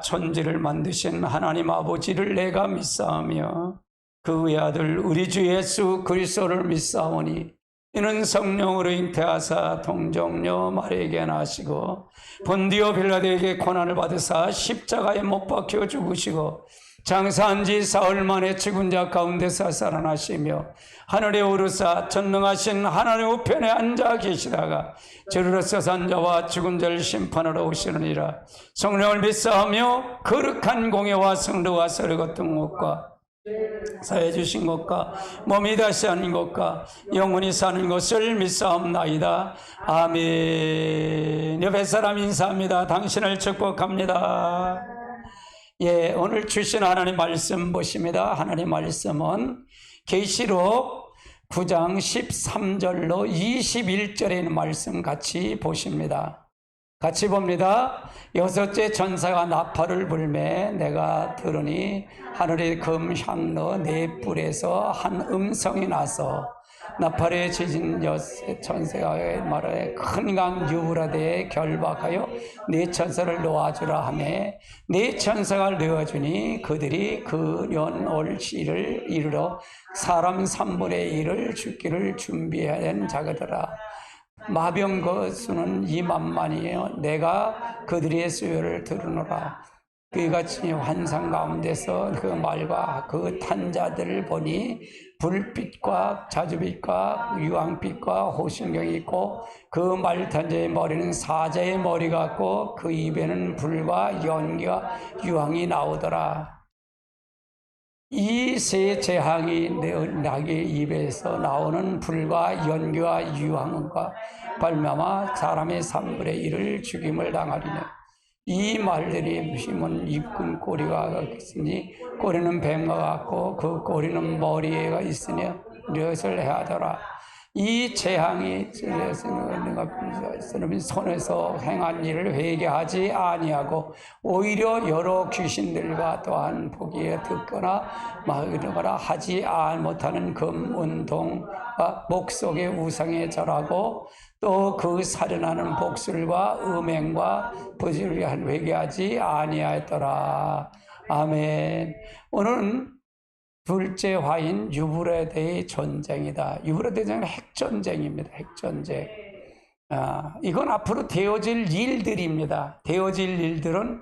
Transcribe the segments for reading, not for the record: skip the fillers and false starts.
천지를 만드신 하나님 아버지를 내가 믿사오며 그 외아들 우리 주 예수 그리스도를 믿사오니 이는 성령으로 잉태하사 동정녀 마리아에게 나시고 본디오 빌라도에게 고난을 받으사 십자가에 못 박혀 죽으시고 장사한 지 사흘 만에 죽은 자 가운데서 살아나시며 하늘에 오르사 전능하신 하나님 우편에 앉아 계시다가 저리로서 산 자와 죽은 자를 심판하러 오시느니라. 성령을 믿사오며 거룩한 공예와 성도와 서로 같은 것과 사해 주신 것과 몸이 다시 하는 것과 영원히 사는 것을 믿사옵나이다. 아멘. 옆에 사람 인사합니다. 당신을 축복합니다. 예, 오늘 주신 하나님 말씀 보십니다. 하나님 말씀은 계시록 9장 13절로 21절에 있는 말씀 같이 보십니다. 같이 봅니다. 여섯째 천사가 나팔을 불매 내가 들으니 하늘의 금 향로 네 뿔에서 한 음성이 나서 나팔에 지진 여섯 천사가 말하여 큰 강 유브라데에 결박하여 네 천사를 놓아주라 하며 네 천사가 놓아주니 그들이 그 년 올 시를 이르러 사람 3분의 1을 죽기를 준비해야 된 자가더라. 마병 그 수는 2만만이에요. 내가 그들의 수요를 들으노라. 그같이 환상 가운데서 그 말과 그 탄자들을 보니 불빛과 자주빛과 유황빛과 호신경이 있고 그 말 탄자의 머리는 사자의 머리 같고 그 입에는 불과 연기와 유황이 나오더라. 이 세 재앙이 나의 입에서 나오는 불과 연기와 유황과 발명하 사람의 3분의 1을 죽임을 당하리라. 이 말들이 힘은 입군 꼬리가 있으니 꼬리는 뱀과 같고 그 꼬리는 머리에가 있으니 이것을 해하더라. 이 재앙이 손에서 행한 일을 회개하지 아니하고 오히려 여러 귀신들과 또한 보기에 듣거나 막으거나 하지 못하는 금, 은동과 목 속의 우상에 절하고 또 그 살인하는 복술과 음행과 부지를 회개하지 아니하였더라. 아멘. 오늘은 둘째 화인 유브라데의 전쟁이다. 유브라데 전쟁은 핵전쟁입니다. 핵전쟁. 이건 앞으로 되어질 일들입니다. 되어질 일들은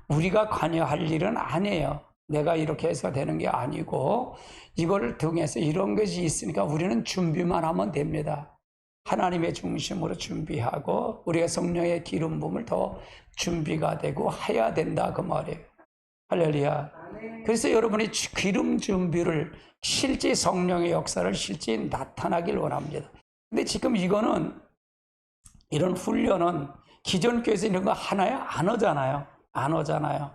우리가 관여할 일은 아니에요. 내가 이렇게 해서 되는 게 아니고 이걸 통해서 이런 것이 있으니까 우리는 준비만 하면 됩니다. 하나님의 중심으로 준비하고 우리가 성령의 기름 부음을 더 준비가 되고 해야 된다 그 말이에요. 할렐루야. 그래서 여러분이 기름 준비를 실제 성령의 역사를 실제 나타나길 원합니다. 근데 지금 이거는 이런 훈련은 기존 교회에서 이런 거 하나요? 안 오잖아요. 안 오잖아요.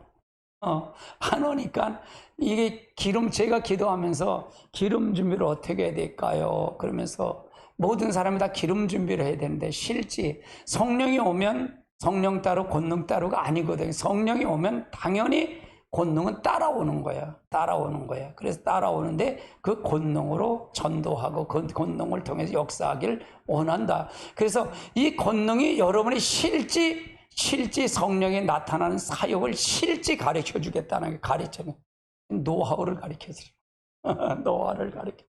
안 오니까 이게 제가 기도하면서 기름 준비를 어떻게 해야 될까요? 그러면서 모든 사람이 다 기름 준비를 해야 되는데 실제 성령이 오면 성령 따로 권능 따로가 아니거든요. 성령이 오면 당연히 권능은 따라오는 거야. 따라오는 거야. 그래서 따라오는데 그 권능으로 전도하고 그 권능을 통해서 역사하길 원한다. 그래서 이 권능이 여러분이 실제 성령에 나타나는 사역을 실제 가르쳐 주겠다는 게 가르쳐요. 노하우를 가르쳐 주죠. 노하우를 가르쳐.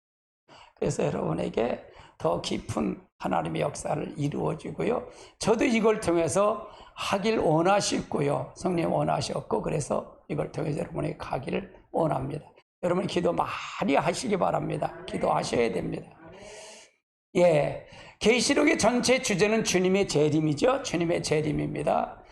그래서 여러분에게 더 깊은 하나님의 역사를 이루어지고요. 저도 이걸 통해서 하길 원하시고요. 성령 원하셨고 그래서 이걸 통해서 여러분이 가기를 원합니다. 여러분이 기도 많이 하시기 바랍니다. 기도하셔야 됩니다. 예, 계시록의 전체 주제는 주님의 재림이죠. 주님의 재림입니다.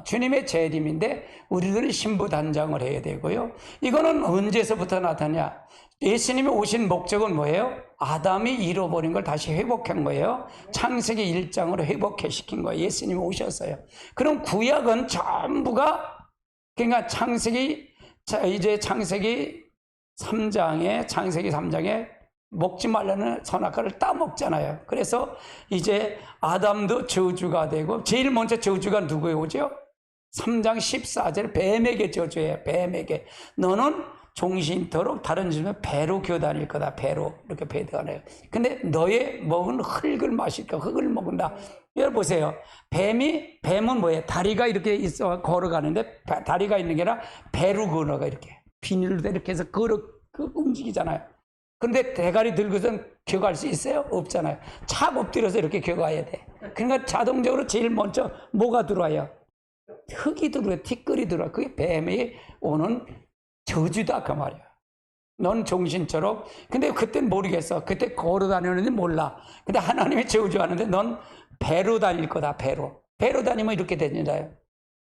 주님의 재림인데 우리들은 신부단장을 해야 되고요. 이거는 언제서부터 나타나냐? 예수님이 오신 목적은 뭐예요? 아담이 잃어버린 걸 다시 회복한 거예요. 창세기 1장으로 회복시킨 거예요. 예수님이 오셨어요. 그럼 구약은 전부가 그러니까 창세기 3장에 먹지 말라는 선악과를 따먹잖아요. 그래서 이제 아담도 저주가 되고 제일 먼저 저주가 누구에 오죠? 3장 14절 뱀에게 저주해요. 뱀에게 너는 종신토록 다른 집에 배로 교다닐 거다. 배로 이렇게 배도하네요. 근데 너의 먹은 흙을 마실까? 흙을 먹는다. 여러분 보세요. 뱀은 뭐예요? 다리가 이렇게 있어 걸어가는데 다리가 있는 게 아니라 배로 걸어가 이렇게 비닐로 이렇게 해서 움직이잖아요. 근데 대가리 들고선 기어갈 수 있어요? 없잖아요. 착 엎드려서 이렇게 기어가야 돼. 그러니까 자동적으로 제일 먼저 뭐가 들어와요? 흙이 들어와요. 티끌이 들어와요. 그게 뱀이 오는 저주다 그 말이야. 넌 종신처럼. 근데 그땐 모르겠어. 그때 걸어 다니는지 몰라. 근데 하나님이 저주하는데 넌 배로 다닐 거다. 배로 다니면 이렇게 되잖아요.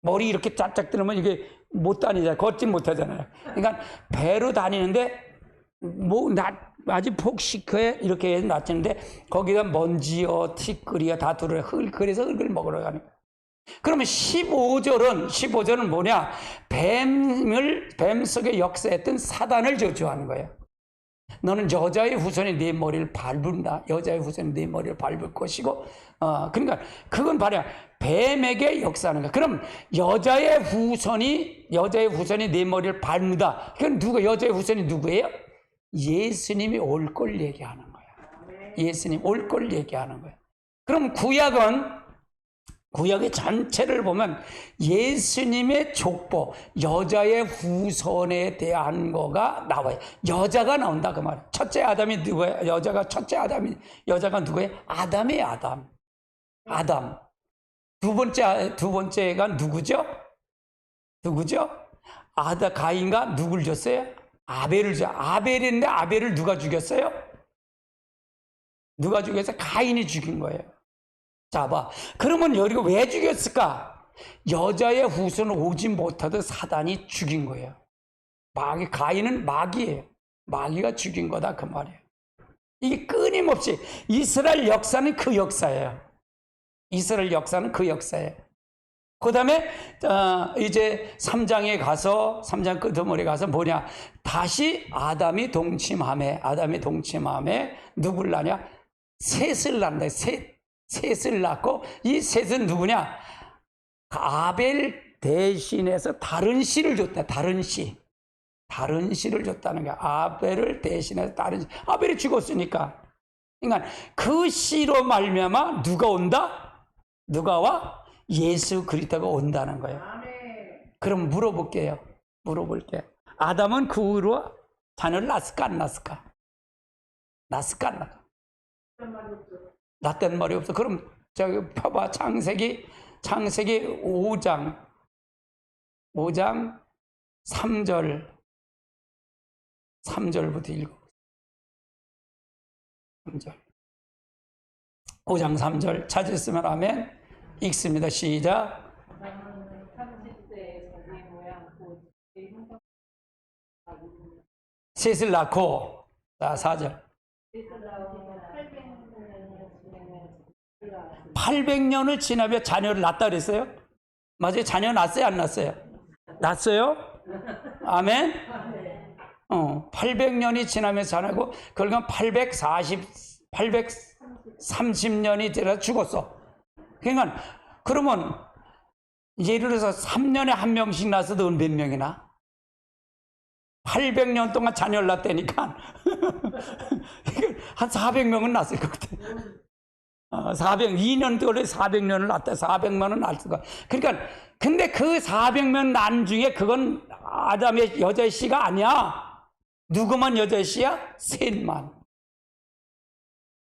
머리 이렇게 쫙쫙 들으면 이게 못 다니잖아요. 걷지 못하잖아요. 그러니까 배로 다니는데 아주 폭식해 이렇게 해서 놨는데 거기다 먼지요 티끌이요 다 들어요. 그래서 흙을 먹으러 가는 거예요. 그러면 15절은 뭐냐? 뱀 속에 역사했던 사단을 저주하는 거예요. 너는 여자의 후손이 네 머리를 밟는다. 여자의 후손이 네 머리를 밟을 것이고, 그러니까 그건 바로 뱀에게 역사하는 거야. 그럼 여자의 후손이 네 머리를 밟는다. 그건 여자의 후손이 누구예요? 예수님이 올 걸 얘기하는 거야. 예수님 올 걸 얘기하는 거야. 그럼 구약의 전체를 보면 예수님의 족보, 여자의 후손에 대한 거가 나와요. 여자가 나온다 그 말이에요. 첫째 아담이 누구예요? 여자가 누구예요? 아담이에요. 아담. 두 번째가 누구죠? 가인과 누굴 줬어요? 아벨을 줘. 아벨인데 아벨을 누가 죽였어요? 가인이 죽인 거예요. 자, 봐. 그러면 여기가 왜 죽였을까? 여자의 후손은 오지 못하던 사단이 죽인 거예요. 가인은 마귀예요. 마귀가 죽인 거다 그 말이에요. 이게 끊임없이 이스라엘 역사는 그 역사예요. 그 다음에 이제 3장 끄트머리 가서 뭐냐? 다시 아담이 동침함에 누굴 낳냐? 셋을 낳는다. 셋을 낳고 이 셋은 누구냐? 아벨 대신해서 다른 씨를 줬다. 다른 씨를 줬다는 거야. 아벨을 대신해서 다른 씨. 아벨이 죽었으니까. 그러니까 그 씨로 말미암아 누가 온다? 누가 와? 예수 그리스도가 온다는 거예요. 그럼 물어볼게. 아담은 그 후로 자녀를 낳았을까 안 낳았을까? 낳았단 말이 없어. 그럼 저기 펴봐. 창세기 5장 3절부터 읽어. 5장 3절 찾으시면 아멘. 읽습니다. 시작. 셋을 낳고, 자 4절. 800년을 지나며 자녀를 낳았다 그랬어요? 맞아요? 자녀 낳았어요? 안 낳았어요? 낳았어요? 아멘? 800년이 지나면서 자라고, 그러니까 830년이 지나 죽었어. 그러니까, 그러면, 예를 들어서 3년에 한 명씩 낳아서 넌 몇 명이나? 800년 동안 자녀를 낳았다니까, 한 400명은 낳았을 것 같아. 2년 동안에 400년을 낳았다. 400만은 낳을 수가. 그러니까, 근데 그 400명 난 중에 그건 아담의 여자의 씨가 아니야. 누구만 여자의 씨야? 셋만.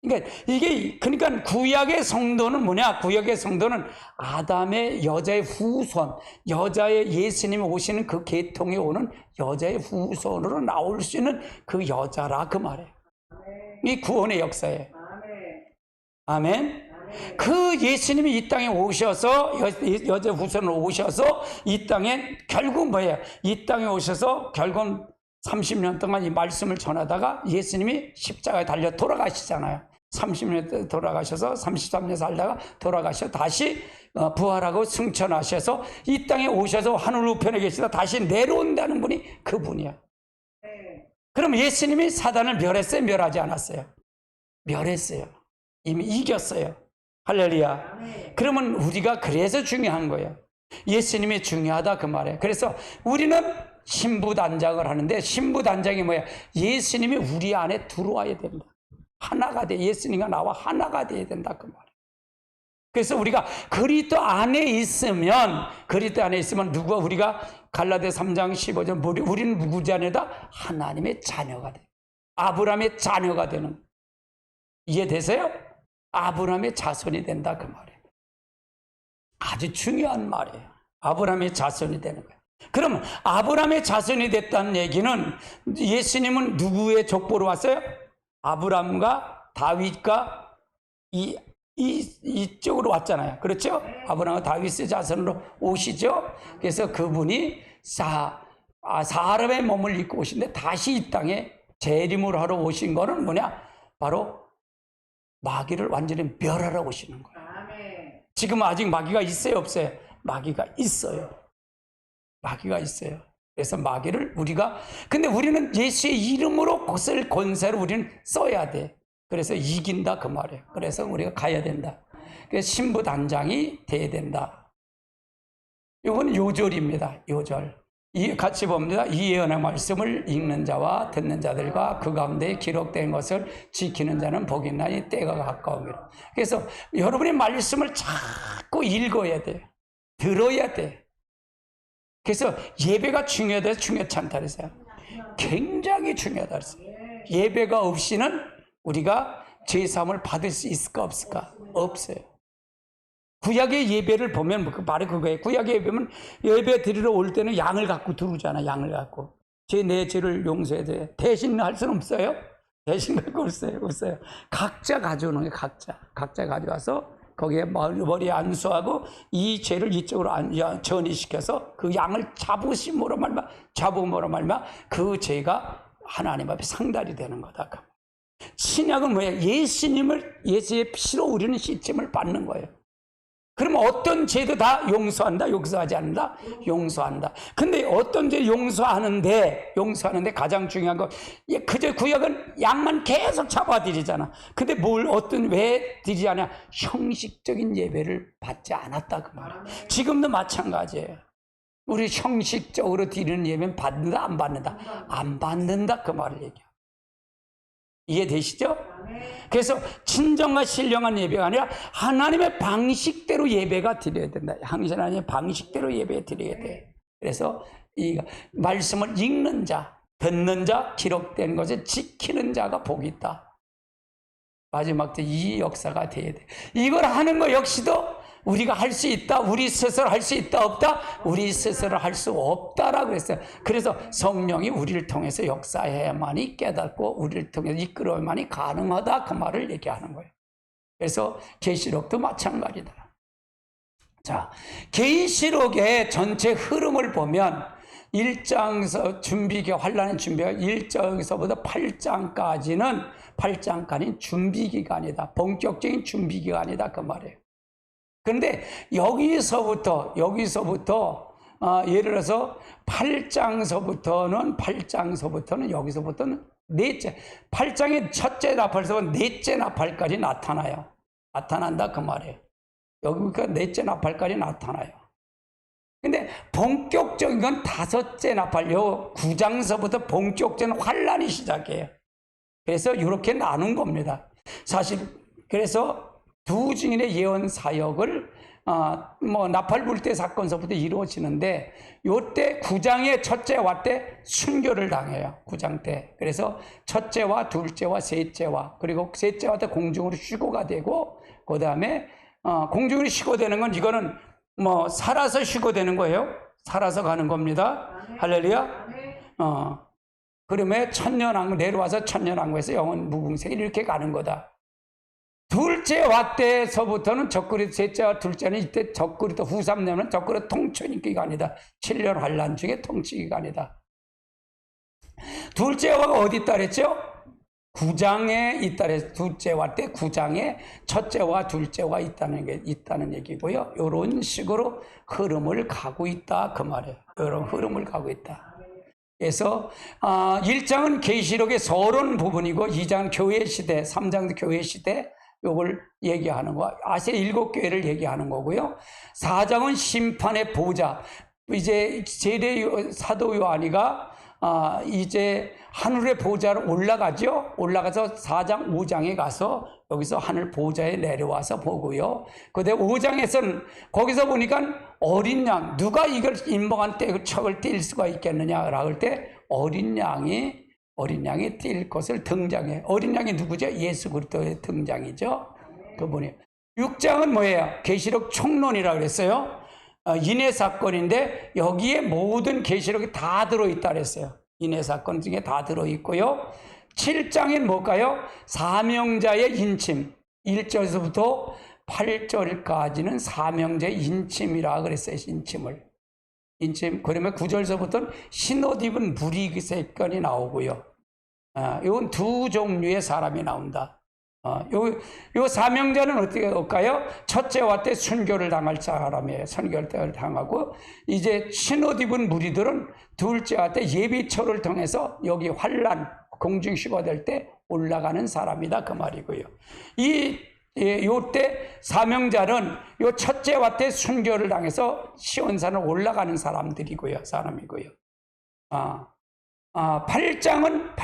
그러니까 구약의 성도는 뭐냐? 구약의 성도는 아담의 여자의 후손, 여자의 예수님이 오시는 그 계통에 오는 여자의 후손으로 나올 수 있는 그 여자라 그 말이에요. 이 구원의 역사예요. 아멘. 그 예수님이 이 땅에 오셔서 여자 후손으로 오셔서 이 땅에 결국 뭐예요? 이 땅에 오셔서 결국 30년 동안 이 말씀을 전하다가 예수님이 십자가에 달려 돌아가시잖아요. 30년 돌아가셔서 33년 살다가 돌아가셔서 다시 부활하고 승천하셔서 이 땅에 오셔서 하늘 우편에 계시다 다시 내려온다는 분이 그분이야. 그럼 예수님이 사단을 멸했어요? 멸하지 않았어요? 멸했어요. 이미 이겼어요. 할렐루야. 그러면 우리가 그래서 중요한 거예요. 예수님이 중요하다 그 말이에요. 그래서 우리는 신부단장을 하는데 신부단장이 뭐야? 예수님이 우리 안에 들어와야 된다. 하나가 돼. 예수님과 나와 하나가 돼야 된다 그 말이에요. 그래서 우리가 그리스도 안에 있으면 누가 우리가 갈라디아 3장 15절 우리는 누구 자녀다? 하나님의 자녀가 돼. 아브라함의 자녀가 되는. 이해되세요? 아브라함의 자손이 된다 그 말이에요. 아주 중요한 말이에요. 아브라함의 자손이 되는 거예요. 그러면 아브라함의 자손이 됐다는 얘기는 예수님은 누구의 족보로 왔어요? 아브라함과 다윗과 이쪽으로 왔잖아요. 그렇죠? 아브라함과 다윗의 자손으로 오시죠. 그래서 그분이 사람의 몸을 입고 오신데 다시 이 땅에 재림을 하러 오신 거는 뭐냐? 바로 마귀를 완전히 멸하러 오시는 거예요. 지금 아직 마귀가 있어요, 없어요? 마귀가 있어요. 마귀가 있어요. 그래서 마귀를 근데 우리는 예수의 이름으로 그것을 권세를 우리는 써야 돼. 그래서 이긴다 그 말이에요. 그래서 우리가 가야 된다. 그래서 신부단장이 돼야 된다. 이건 요절입니다. 요절. 같이 봅니다. 이 예언의 말씀을 읽는 자와 듣는 자들과 그 가운데 기록된 것을 지키는 자는 복이 있나니 때가 가까움이라. 그래서 여러분의 말씀을 자꾸 읽어야 돼요. 들어야 돼. 그래서 예배가 중요하다, 중요치 않다 그랬어요. 굉장히 중요하다 그랬어요. 예배가 없이는 우리가 제사함을 받을 수 있을까 없을까? 없어요. 구약의 예배를 보면 말이 그거예요. 구약의 예배면 예배 드리러 올 때는 양을 갖고 들어오잖아. 양을 갖고 내 죄를 용서해야 돼. 대신 할 수는 없어요. 대신 갖고 없어요. 각자 가져오는 거예요. 각자 가져와서 거기에 머리에 안수하고 이 죄를 이쪽으로 전이시켜서 그 양을 잡음으로 말마 그 죄가 하나님 앞에 상달이 되는 거다. 신약은 뭐야? 예수의 피로 우리는 씻음을 받는 거예요. 그러면 어떤 죄도 다 용서한다? 용서하지 않는다? 용서한다. 근데 어떤 죄 용서하는데 가장 중요한 거, 그저 구약은 양만 계속 잡아들이잖아. 근데 왜 드리지 않냐? 형식적인 예배를 받지 않았다 그 말이야. 지금도 마찬가지예요. 우리 형식적으로 드리는 예배는 받는다, 안 받는다? 안 받는다 그 말을 얘기해요. 이해되시죠? 그래서 진정과 신령한 예배가 아니라 하나님의 방식대로 예배가 드려야 된다. 하나님의 방식대로 예배 드려야 돼. 그래서 이 말씀을 읽는 자, 듣는 자, 기록된 것을 지키는 자가 복이 있다. 마지막 때 이 역사가 돼야 돼. 이걸 하는 거 역시도 우리가 할 수 있다. 우리 스스로 할 수 있다 없다? 우리 스스로 할 수 없다라고 했어요. 그래서 성령이 우리를 통해서 역사해야만이 깨닫고 우리를 통해서 이끌어야만이 가능하다 그 말을 얘기하는 거예요. 그래서 계시록도 마찬가지다. 자, 계시록의 전체 흐름을 보면 1장에서 환란의 준비가 1장에서부터 8장까지는 준비 기간이다. 본격적인 준비 기간이다 그 말이에요. 그런데 여기서부터 예를 들어서 8장서부터는 여기서부터는 8장의 첫째 나팔서부터 넷째 나팔까지 나타난다 그 말이에요. 여기가 넷째 나팔까지 나타나요. 근데 본격적인 건 다섯째 나팔, 9장서부터 본격적인 환란이 시작해요. 그래서 이렇게 나눈 겁니다. 사실 그래서 두 증인의 예언 사역을 나팔 불 때 사건서부터 이루어지는데 요때 9장의 첫째와 때 순교를 당해요. 9장 때. 그래서 첫째와 둘째와 셋째와 그리고 셋째와 때 공중으로 휴거가 되고 그다음에 공중으로 휴거되는 건 이거는 살아서 휴거되는 거예요. 살아서 가는 겁니다. 할렐루야. 그러면 내려와서 천년왕국에서 영원 무궁생 이렇게 가는 거다. 둘째 와 때서부터는 셋째와 둘째는 이때 적그리스도 후삼년은 적그리스도 통치 기간이다. 7년 환란 중에 통치 기간이다. 둘째 와가 어디 있다 그랬죠? 9장에 있다 그랬어요. 둘째 와 때 9장에 첫째와 둘째와 있다는 얘기고요. 이런 식으로 흐름을 가고 있다 그 말이에요. 이런 흐름을 가고 있다. 그래서 1장은 계시록의 서론 부분이고 2장은 교회 시대, 3장도 교회 시대, 요걸 얘기하는 거, 아시아 7교회를 얘기하는 거고요. 4장은 심판의 보좌. 이제 제대 사도 요한이가 이제 하늘의 보좌로 올라가죠. 올라가서 4장 5장에 가서 여기서 하늘 보좌에 내려와서 보고요. 근데 5장에서는 거기서 보니까 어린 양, 누가 이걸 인봉한 때 척을 뛸 수가 있겠느냐라고 할 때 어린 양이 뛸 것을 등장해. 어린 양이 누구죠? 예수 그리스도의 등장이죠. 그분이. 6장은 뭐예요? 계시록 총론이라고 그랬어요. 인해 사건인데 여기에 모든 계시록이 다 들어있다 그랬어요. 인해 사건 중에 다 들어있고요. 7장은 뭘까요? 사명자의 인침. 1절에서부터 8절까지는 사명자의 인침이라 그랬어요. 인침. 그러면 9절에서부터는 신옷 입은 무리 사건이 나오고요. 이건 두 종류의 사람이 나온다. 요 사명자는 어떻게 할까요? 첫째와 때 순교를 당할 사람이에요. 순교를 당하고, 이제 신옷 입은 무리들은 둘째와 때 예비처를 통해서 여기 환란, 공중시가 될 때 올라가는 사람이다. 그 말이고요. 요때 사명자는 요 첫째와 때 순교를 당해서 시온산을 올라가는 사람이고요. 8장은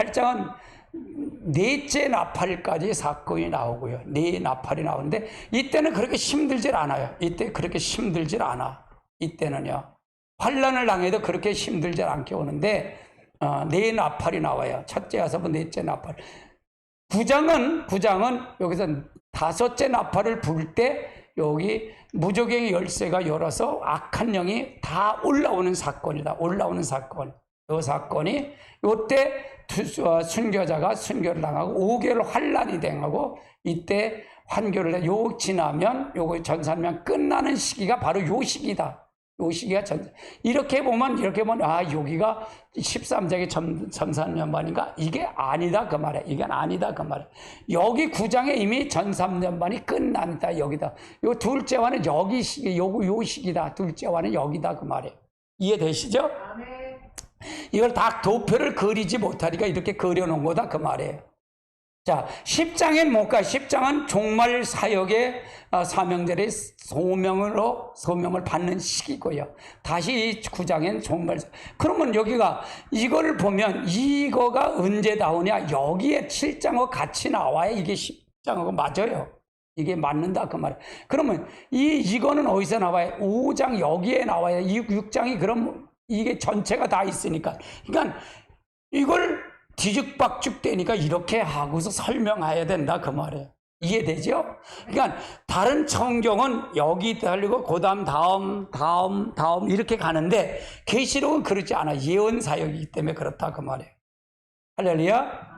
넷째 나팔까지 사건이 나오고요. 네 나팔이 나오는데 이때는 그렇게 힘들질 않아요. 이때는요. 환란을 당해도 그렇게 힘들질 않게 오는데 네 나팔이 나와요. 첫째 와서 넷째 나팔. 9장은 여기서 다섯째 나팔을 불 때 여기 무적의 열쇠가 열어서 악한 영이 다 올라오는 사건이다. 이 사건이 요때 순교자가 순교를 당하고 5개월 환란이 당하고 이때 환교를 요 지나면 요거 전산면 끝나는 시기가 바로 요 시기다. 요 시기가 이렇게 보면 여기가 13장의 전산년반인가? 이게 아니다 그 말이야. 여기 9장에 이미 전산년반이 끝난다. 여기다. 요 둘째와는 여기 시기, 요 시기다. 둘째와는 여기다 그 말이에요. 이해되시죠? 이걸 다 도표를 그리지 못하니까 이렇게 그려놓은 거다 그 말이에요. 자, 10장엔 뭘까? 10장은 종말 사역의 사명자의 소명을 받는 시기고요. 다시 이 9장엔 종말. 그러면 여기가 이걸 보면 이거가 언제 나오냐? 여기에 7장과 같이 나와야 이게 10장하고 맞아요. 이게 맞는다 그 말이에요. 그러면 이거는 어디서 나와요? 5장 여기에 나와요. 이 6장이 그럼 이게 전체가 다 있으니까. 그러니까 이걸 뒤죽박죽 되니까 이렇게 하고서 설명해야 된다 그 말이에요. 이해되죠? 그러니까 다른 성경은 여기 달리고 그다음 다음 이렇게 가는데 계시록은 그렇지 않아. 예언 사역이기 때문에 그렇다 그 말이에요. 할렐루야.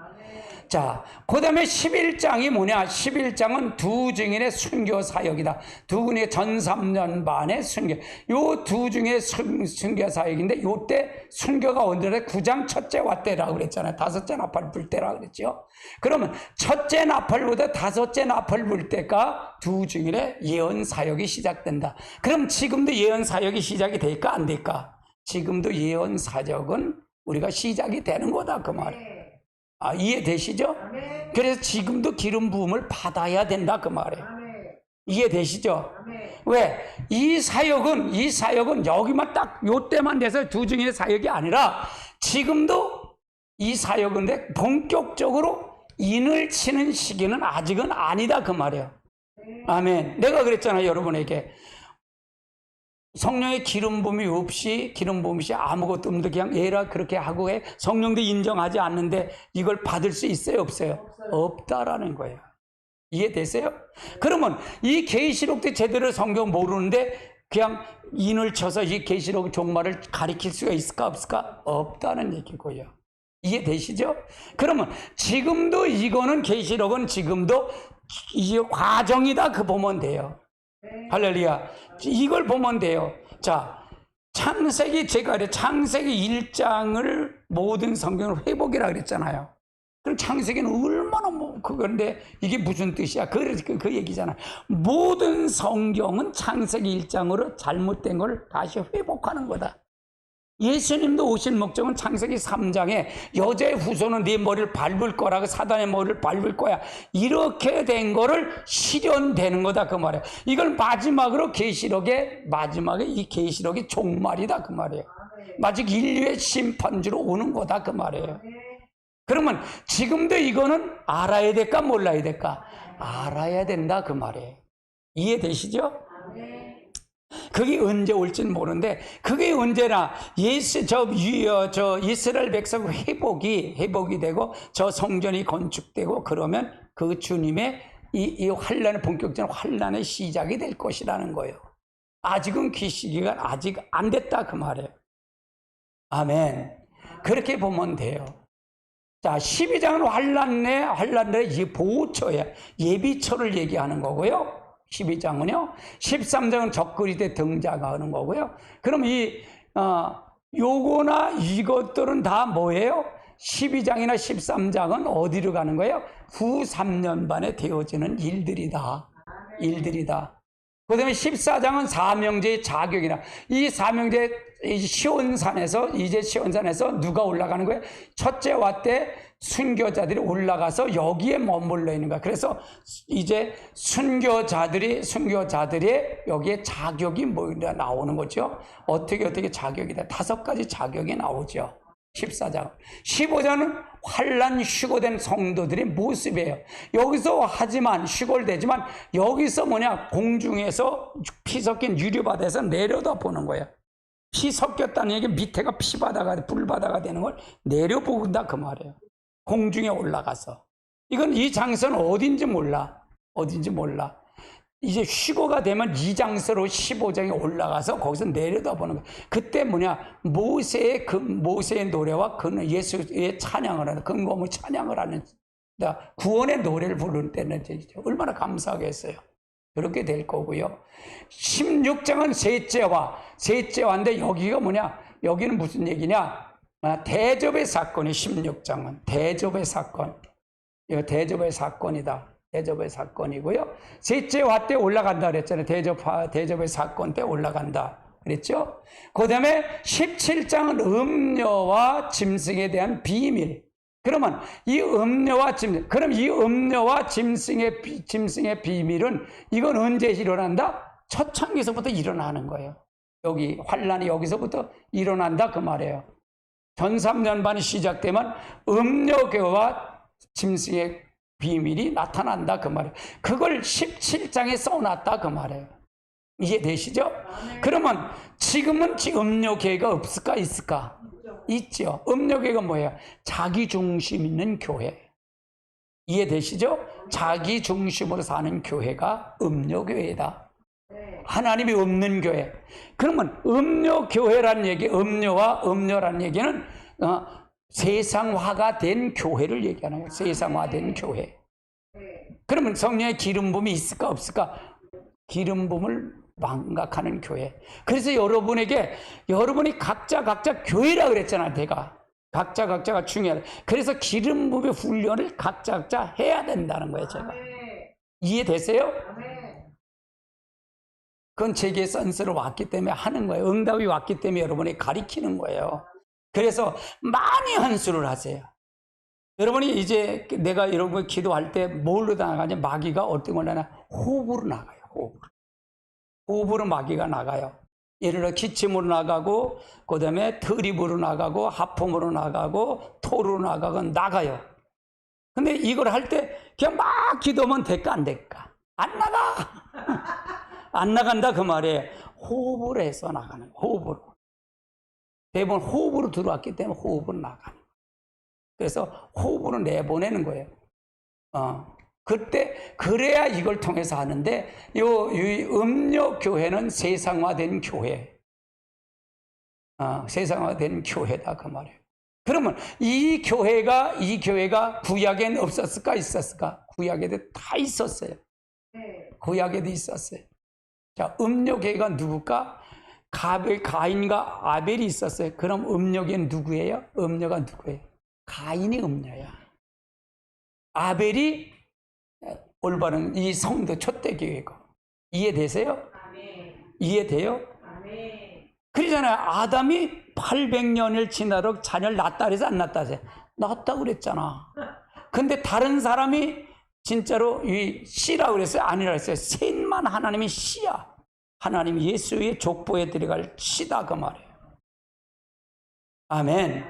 자, 그 다음에 11장이 뭐냐? 11장은 두 증인의 순교 사역이다. 두 분의 전 3년 반의 순교. 요 두 중의 순교 사역인데, 요때 순교가 언제래? 9장 첫째 왔대라고 그랬잖아요. 다섯째 나팔 불 때라고 그랬죠. 그러면 첫째 나팔보다 다섯째 나팔 불 때가 두 증인의 예언 사역이 시작된다. 그럼 지금도 예언 사역이 시작이 될까? 안 될까? 지금도 예언 사역은 우리가 시작이 되는 거다. 그 말이에요. 이해되시죠? 아멘. 그래서 지금도 기름 부음을 받아야 된다 그 말이에요. 아멘. 이해되시죠? 아멘. 왜? 이 사역은 여기만 딱 요때만 돼서 두 증인의 사역이 아니라 지금도 이 사역인데 본격적으로 인을 치는 시기는 아직은 아니다 그 말이에요. 아멘. 내가 그랬잖아요 여러분에게. 성령의 기름 부음이 없이 아무것도 없는데 그냥 얘라 그렇게 하고 해. 성령도 인정하지 않는데 이걸 받을 수 있어요 없어요? 없다라는 거예요. 이해되세요? 그러면 이 계시록도 제대로 성경 모르는데 그냥 인을 쳐서 이 계시록 종말을 가리킬 수가 있을까 없을까? 없다는 얘기고요. 이해되시죠? 그러면 지금도 이거는 계시록은 지금도 이 과정이다 그 보면 돼요. 할렐루야. 이걸 보면 돼요. 자, 창세기 1장을 모든 성경을 회복이라 그랬잖아요. 그럼 창세기는 얼마나 그건데 이게 무슨 뜻이야? 그 얘기잖아. 모든 성경은 창세기 1장으로 잘못된 걸 다시 회복하는 거다. 예수님도 오신 목적은 창세기 3장에 여자의 후손은 네 머리를 밟을 거라고, 사단의 머리를 밟을 거야, 이렇게 된 거를 실현되는 거다 그 말이에요. 이걸 마지막으로 계시록의 마지막에 이 계시록이 종말이다 그 말이에요. 마지막 인류의 심판주로 오는 거다 그 말이에요. 그러면 지금도 이거는 알아야 될까 몰라야 될까? 알아야 된다 그 말이에요. 이해되시죠? 그게 언제 올지는 모르는데, 그게 언제나 저 이스라엘 백성 회복이 되고 저 성전이 건축되고 그러면 그 주님의 이 환란의 본격적인 환란의 시작이 될 것이라는 거예요. 아직은 그 시기가 아직 안 됐다 그 말이에요. 아멘. 그렇게 보면 돼요. 자, 12장은 환란의 보호처예요. 예비처를 얘기하는 거고요. 12장은요. 13장은 적그리 때 등장하는 거고요. 그럼 요거나 이것들은 다 뭐예요? 12장이나 13장은 어디로 가는 거예요? 후 3년반에 되어지는 일들이다. 그 다음에 14장은 사명제의 자격이다. 이 사명제 시온산에서 누가 올라가는 거예요? 첫째와 때 순교자들이 올라가서 여기에 머물러 있는 거야. 그래서 이제 순교자들의 여기에 자격이 나오는 거죠. 어떻게 자격이다. 5가지 자격이 나오죠. 14장. 15장은 환난 휴거된 성도들의 모습이에요. 여기서 하지만 휴거되지만 여기서 공중에서 피 섞인 유리바다에서 내려다 보는 거예요. 피 섞였다는 얘기, 밑에가 피바다가 불바다가 되는 걸 내려본다 그 말이에요. 공중에 올라가서. 이 장소는 어딘지 몰라. 이제 휴거가 되면 이 장소로 15장에 올라가서 거기서 내려다보는 거예요. 그때 모세의 노래와 예수의 찬양을 하는, 근거무 찬양을 하는, 구원의 노래를 부르는 때는 얼마나 감사하겠어요. 그렇게 될 거고요. 16장은 셋째화인데 여기는 무슨 얘기냐? 대접의 사건이 16장은 대접의 사건. 이거 대접의 사건이다. 대접의 사건이고요. 셋째화 때 올라간다 그랬잖아요. 대접의 사건 때 올라간다 그랬죠. 그 다음에 17장은 음녀와 짐승에 대한 비밀. 그러면 이 음녀와 짐승의 비밀은 이건 언제 일어난다? 초창기서부터 일어나는 거예요. 여기 환란이 여기서부터 일어난다 그 말이에요. 전 3년반이 시작되면 음녀교와 짐승의 비밀이 나타난다 그 말이에요. 그걸 17장에 써놨다 그 말이에요. 이해되시죠? 그러면 지금은 음녀교회가 없을까 있을까? 있죠. 음녀교회가 뭐예요? 자기 중심 있는 교회. 이해되시죠? 자기 중심으로 사는 교회가 음녀교회다. 하나님이 없는 교회. 그러면 음녀교회라는 얘기, 음녀라는 얘기는 세상화가 된 교회를 얘기하는 거예요. 세상화된 교회. 그러면 성령의 기름 부음이 있을까 없을까? 기름 부음을 망각하는 교회. 그래서 여러분이 각자 교회라 그랬잖아. 내가 각자가 중요하다. 그래서 기름 부음의 훈련을 각자 해야 된다는 거예요. 제가 이해되세요? 그건 제게 선스로 왔기 때문에 하는 거예요. 응답이 왔기 때문에 여러분이 가리키는 거예요. 그래서 많이 헌수를 하세요. 여러분이 이제 내가 여러분 기도할 때 뭘로 나가냐? 마귀가 어떤 걸 나가냐? 호흡으로 나가요. 호흡으로 마귀가 나가요. 예를 들어 기침으로 나가고, 그 다음에 트립으로 나가고, 하품으로 나가고, 토로 나가요. 근데 이걸 할 때 그냥 막 기도하면 될까 안 될까? 안 나가. 안 나간다 그 말이에요. 호흡을 해서 나가는 거예요. 호흡으로. 대부분 호흡으로 들어왔기 때문에 호흡으로 나가는 거예요. 그래서 호흡으로 내보내는 거예요. 그래야 이걸 통해서 하는데, 이 음료 교회는 세상화된 교회. 세상화된 교회다, 그 말이에요. 그러면 이 교회가 구약에는 없었을까, 있었을까? 구약에도 다 있었어요. 구약에도 있었어요. 자, 음료교회가 누굴까? 가인과 아벨이 있었어요. 그럼 음료교회는 누구예요? 음료가 누구예요? 가인이 음료야. 아벨이 올바른 이 성도 촛대교회고. 이해되세요? 이해돼요? 그러잖아요. 아담이 800년을 지나도록 자녀를 낳았다 그래서 안 낳았다 그래서 낳았다고 그랬잖아. 근데 다른 사람이 진짜로 이 씨라고 그랬어요? 아니라고 했어요? 셋만 하나님이 씨야. 하나님 예수의 족보에 들어갈 씨다 그 말이에요. 아멘.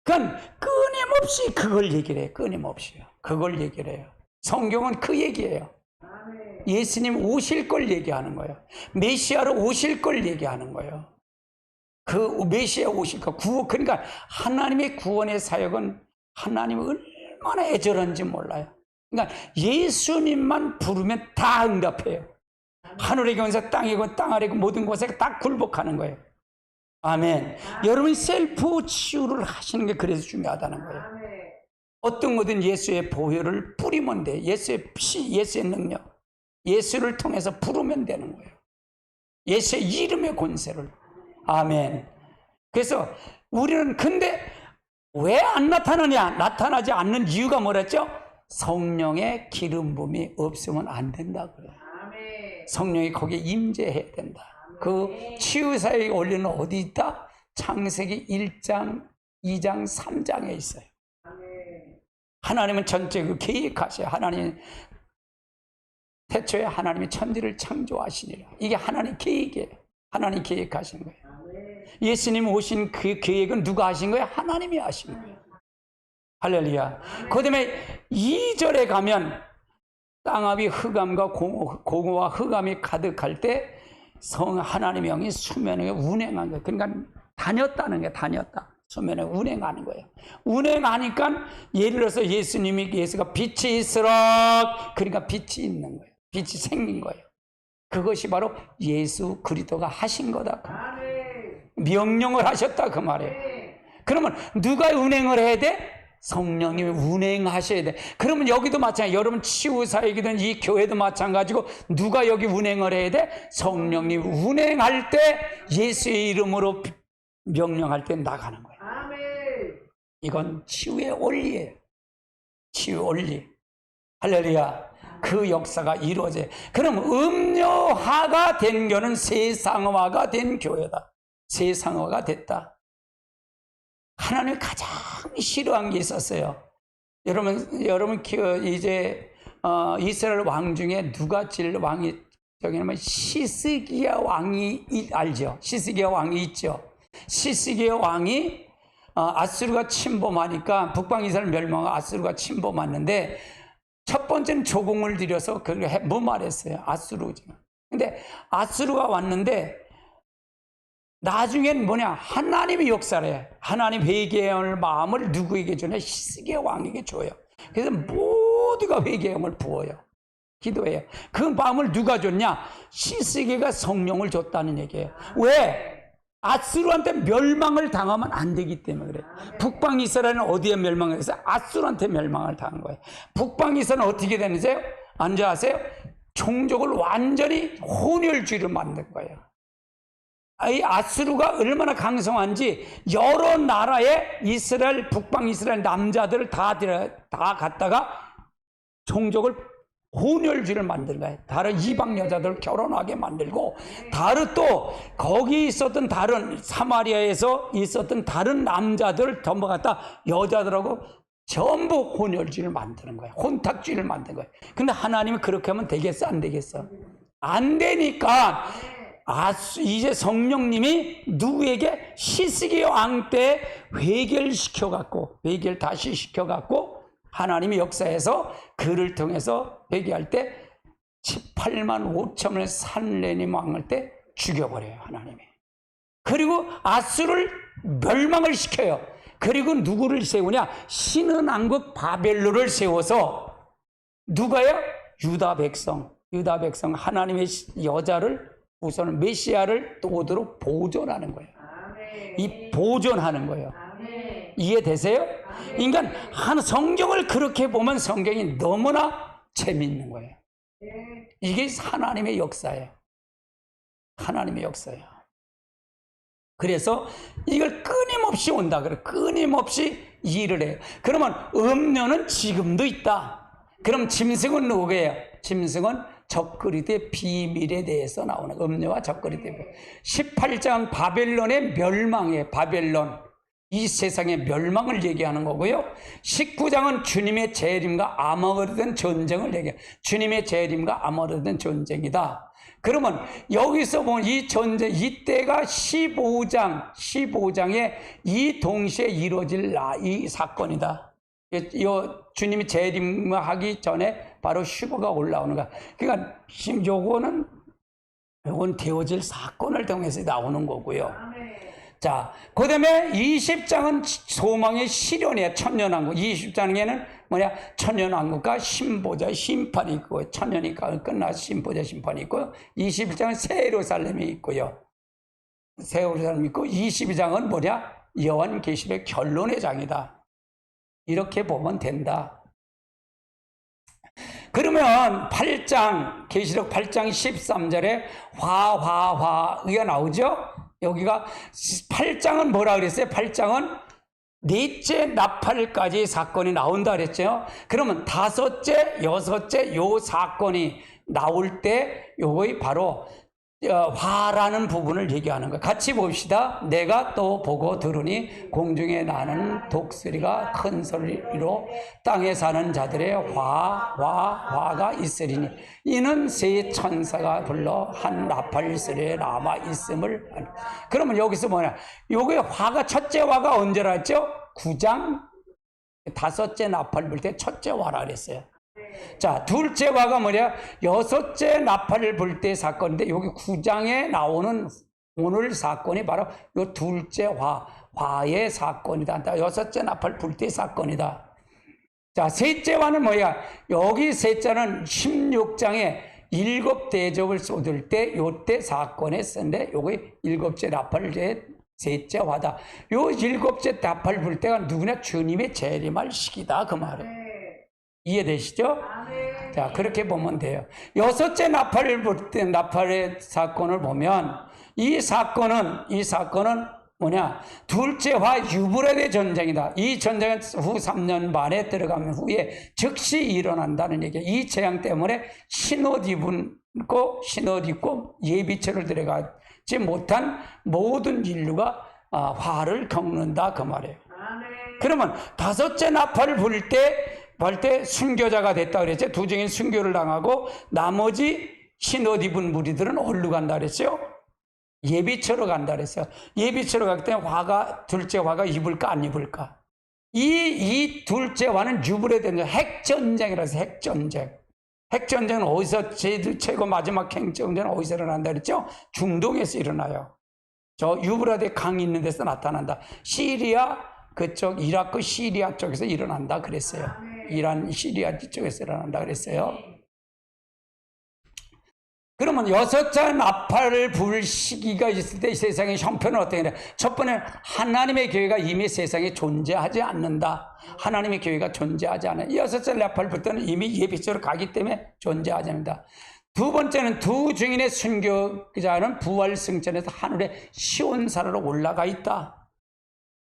그건 끊임없이 그걸 얘기를 해요. 끊임없이요. 그걸 얘기를 해요. 성경은 그 얘기예요. 예수님 오실 걸 얘기하는 거예요. 메시아로 오실 걸 얘기하는 거예요. 그 메시아 오실 거 구원. 그러니까 하나님의 구원의 사역은 하나님이 얼마나 애절한지 몰라요. 그러니까 예수님만 부르면 다 응답해요. 하늘의 권세 땅이고 땅 아래고 모든 곳에 다 굴복하는 거예요. 아멘. 여러분 셀프 치유를 하시는 게 그래서 중요하다는 거예요. 어떤 거든 예수의 보혈을 뿌리면 돼. 예수의 피, 예수의 능력, 예수를 통해서 부르면 되는 거예요. 예수의 이름의 권세를. 아멘. 그래서 우리는 근데 왜 안 나타나냐? 나타나지 않는 이유가 뭐랬죠? 성령의 기름 부음이 없으면 안 된다 그래요. 성령이 거기에 임재해야 된다. 그 치유사역의 원리는 어디 있다? 창세기 1장, 2장, 3장에 있어요. 하나님은 전체 그 계획하셔요. 하나님 태초에 하나님이 천지를 창조하시니라. 이게 하나님 계획이에요. 하나님 계획하신 거예요. 예수님 오신 그 계획은 누가 하신 거예요? 하나님이 하신 거예요. 할렐루야. 그 다음에 2절에 가면 땅압이 흑암과 공허와 흑암이 가득할 때 하나님의 영이 수면에 운행한 거예요. 그러니까 다녔다는 게 다녔다. 수면에 운행하는 거예요. 운행하니까 예를 들어서 예수가 빛이 있으라. 그러니까 빛이 있는 거예요. 빛이 생긴 거예요. 그것이 바로 예수 그리스도가 하신 거다. 그 명령을 하셨다 그 말이에요. 그러면 누가 운행을 해야 돼? 성령님이 운행하셔야 돼. 그러면 여기도 마찬가지예요. 여러분 치유사역이든 이 교회도 마찬가지고 누가 여기 운행을 해야 돼? 성령님이 운행할 때 예수의 이름으로 명령할 때 나가는 거예요. 이건 치유의 원리예요. 치유 원리. 할렐루야. 그 역사가 이루어져요. 그럼 음료화가 된 교는 세상화가 된 교회다. 세상화가 됐다. 하나님이 가장 싫어한 게 있었어요. 여러분 이제 이스라엘 왕 중에 누가 제일 왕이 저기는 시스기야 왕이 알죠? 시스기야 왕이 있죠. 시스기야 왕이 아수르가 침범하니까 북방 이스라엘 멸망하고 아수르가 침범했는데 첫 번째는 조공을 들여서 그걸 무마했어요. 아수르죠. 근데 아수르가 왔는데 나중엔 뭐냐? 하나님의 역사를 해. 하나님 회개의 마음을 누구에게 주냐? 시스기야 왕에게 줘요. 그래서 모두가 회개의 마음을 부어요. 기도해요. 그 마음을 누가 줬냐? 시스기야가 성령을 줬다는 얘기예요. 왜? 아수르한테 멸망을 당하면 안 되기 때문에 그래요. 북방 이스라엘은 어디에 멸망을 해서 아수르한테 멸망을 당한 거예요. 북방 이스라엘은 어떻게 되는지 아세요? 종족을 완전히 혼혈주의로 만든 거예요. 이 아수르가 얼마나 강성한지 여러 나라의 이스라엘, 북방 이스라엘 남자들을 다 갖다가 종족을 혼혈주의를 만든 거예요. 다른 이방 여자들을 결혼하게 만들고, 다른 또 거기 있었던 다른 사마리아에서 있었던 다른 남자들을 전부 갖다 여자들하고 전부 혼혈주의를 만드는 거예요. 혼탁주의를 만든 거예요. 근데 하나님은 그렇게 하면 되겠어? 안 되겠어? 안 되니까 이제 성령님이 누구에게? 시스기야 왕 때 회개를 다시 시켜갖고 하나님의 역사에서 그를 통해서 회개할 때 18만 5천을 산레님 왕을 때 죽여버려요. 하나님이. 그리고 아수르를 멸망을 시켜요. 그리고 누구를 세우냐? 신은 왕국 바벨론을 세워서 누가요? 유다 백성 하나님의 여자를 우선 메시아를 또 오도록 보존하는 거예요. 이 보존하는 거예요. 이해되세요? 인간 성경을 그렇게 보면 성경이 너무나 재미있는 거예요. 이게 하나님의 역사예요. 하나님의 역사예요. 그래서 이걸 끊임없이 온다 그래. 끊임없이 일을 해요. 그러면 음료는 지금도 있다. 그럼 짐승은 누구예요? 짐승은 적그리스도의 비밀에 대해서 나오는 음료와 적그리스도의 18장 바벨론의 멸망에 바벨론 이 세상의 멸망을 얘기하는 거고요. 19장은 주님의 재림과 아모르던 전쟁을 얘기해요. 주님의 재림과 아모르던 전쟁이다. 그러면 여기서 보면 이 전쟁, 이때가 15장에 이 동시에 이루어질 이 사건이다. 주님이 재림하기 전에 바로 슈거가 올라오는 거야. 그러니까 지금 요건 되어질 사건을 통해서 나오는 거고요. 자, 그 다음에 20장은 소망의 실현이에요. 천년왕국. 20장에는 뭐냐? 천년왕국과 신보자, 심판이 있고, 천년이 끝나서 신보자, 심판이 있고, 21장은 새 예루살렘이 있고요. 새 예루살렘이 있고, 22장은 뭐냐? 요한계시록의 결론의 장이다. 이렇게 보면 된다. 그러면 8장, 계시록 8장 13절에 화가 나오죠? 여기가 8장은 뭐라 그랬어요? 8장은 넷째 나팔까지 사건이 나온다 그랬죠. 그러면 다섯째, 여섯째 요 사건이 나올 때 요거이 바로 화라는 부분을 얘기하는 거예요. 같이 봅시다. 내가 또 보고 들으니 공중에 나는 독수리가 큰 소리로 땅에 사는 자들의 화가 있으리니 이는 세 천사가 불러 한 나팔소리에 남아 있음을. 그러면 여기서 뭐냐? 요게 화가 첫째 화가 언제라 했죠? 9장 다섯째 나팔 불 때 첫째 화라 그랬어요. 자, 둘째 화가 뭐냐? 여섯째 나팔을 불 때 사건인데 여기 9장에 나오는 오늘 사건이 바로 요 둘째 화의 사건이다. 여섯째 나팔 불 때 사건이다. 자, 셋째 화는 뭐야? 여기 셋째는 16장에 일곱 대접을 쏟을 때 요때 사건에 쓴데 요게 일곱째 나팔 셋째 화다. 요 일곱째 나팔 불 때가 누구냐? 주님의 재림할 시기다 그 말이에요. 이해되시죠? 자, 그렇게 보면 돼요. 여섯째 나팔을 불 때 나팔의 사건을 보면 이 사건은 뭐냐? 둘째 화 유브라데 전쟁이다. 이 전쟁은 후 3년 반에 들어가면 후에 즉시 일어난다는 얘기예요. 이 재앙 때문에 신옷 입고 예비처를 들어가지 못한 모든 인류가 화를 겪는다 그 말이에요. 그러면 다섯째 나팔을 불 때 순교자가 됐다 그랬죠. 두 증인 순교를 당하고 나머지 신옷 입은 무리들은 어디로 간다 그랬어요? 예비처로 간다 그랬어요. 예비처로 가기 때문에 둘째 화가 입을까 안 입을까? 이 둘째 화는 유브라데 전쟁, 핵전쟁이라서 핵전쟁. 핵전쟁은 어디서 최고 마지막 핵전쟁은 어디서 일어난다 그랬죠? 중동에서 일어나요. 저 유브라데 강 있는 데서 나타난다. 시리아 그쪽 이라크 시리아 쪽에서 일어난다 그랬어요. 이란 시리아 쪽에서 일어난다 그랬어요. 그러면 여섯째 나팔을 불 시기가 있을 때 이 세상의 형편은 어떻게 돼? 첫 번째는 하나님의 교회가 이미 세상에 존재하지 않는다. 하나님의 교회가 존재하지 않아요. 여섯째 나팔을 불 때는 이미 예비처로 가기 때문에 존재하지 않는다. 두 번째는 두 증인의 순교자는 부활 승천에서 하늘에 시온산으로 올라가 있다.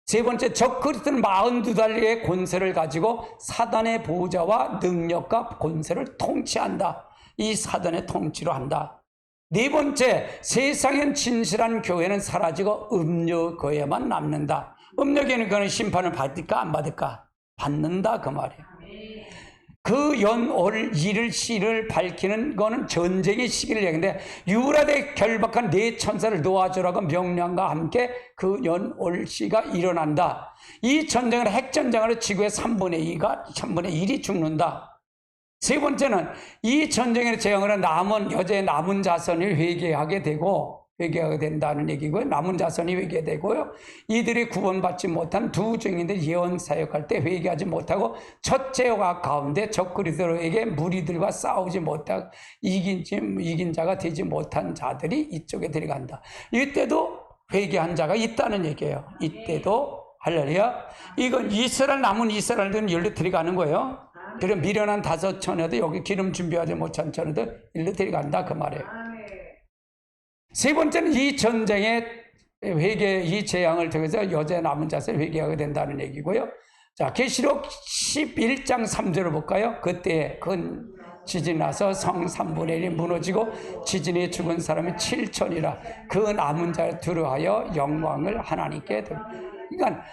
세 번째, 적그리스도는 42달의 권세를 가지고 사단의 보호자와 능력과 권세를 통치한다. 이 사단의 통치로 한다. 네 번째, 세상엔 진실한 교회는 사라지고 음료교회만 남는다. 음료교회는 심판을 받을까 안 받을까? 받는다 그 말이에요. 그 연올 일을 시를 밝히는 거는 전쟁의 시기를 얘기하는데 유브라데 결박한 네 천사를 놓아주라고 명령과 함께 그 연올 시가 일어난다. 이 전쟁은 핵전쟁으로 지구의 3분의 1이 죽는다. 세 번째는 이 전쟁의 재앙으로 남은 자손이 회개하게 된다는 얘기고요. 남은 자손이 회개되고요. 이들이 구원받지 못한 두 증인들 예언 사역할 때 회개하지 못하고 첫째와 가운데 적그리스도에게 무리들과 싸우지 못하고 이긴 자가 되지 못한 자들이 이쪽에 들어간다. 이때도 회개한 자가 있다는 얘기예요. 이때도 할렐루야. 이건 남은 이스라엘들은 여기로 들어가는 거예요. 그럼 미련한 5천여도 여기 기름 준비하지 못한 천여도 일로 들어간다 그 말이에요. 세 번째는 이 전쟁의 이 재앙을 통해서 여자 남은 자들 회개하게 된다는 얘기고요. 자, 계시록 11장 3절을 볼까요? 그때 지진이 나서 성 3분의 1이 무너지고 지진에 죽은 사람이 7천이라 그 남은 자를 두려하여 영광을 하나님께 드려. 그러니까